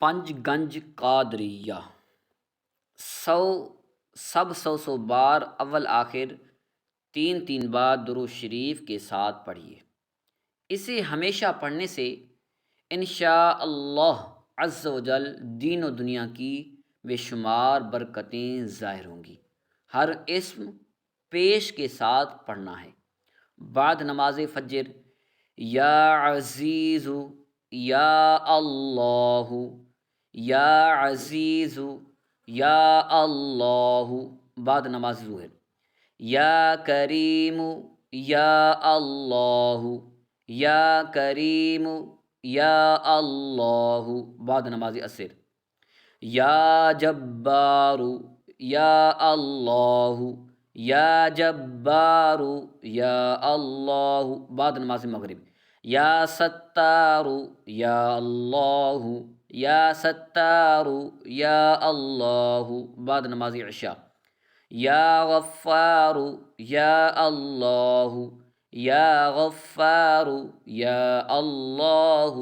پنج گنج قادریہ سو سو بار اول آخر تین تین بار درود شریف کے ساتھ پڑھیے۔ اسے ہمیشہ پڑھنے سے انشاء اللہ عز و جل دین و دنیا کی بے شمار برکتیں ظاہر ہوں گی۔ ہر اسم پیش کے ساتھ پڑھنا ہے۔ بعد نماز فجر یا عزیز یا اللہ یا عزیز یا اللہ، بعد نماز ظہر یا کریم یا اللہ یا کریم یا اللہ، بعد نماز عصر یا جبار یا اللہ یا جبار یا اللہ، بعد نماز مغرب یا ستار یا اللہ یا ستار یا اللہ، بعد نماز عشاء یا غفار یا اللہ یا غفار یا اللہ،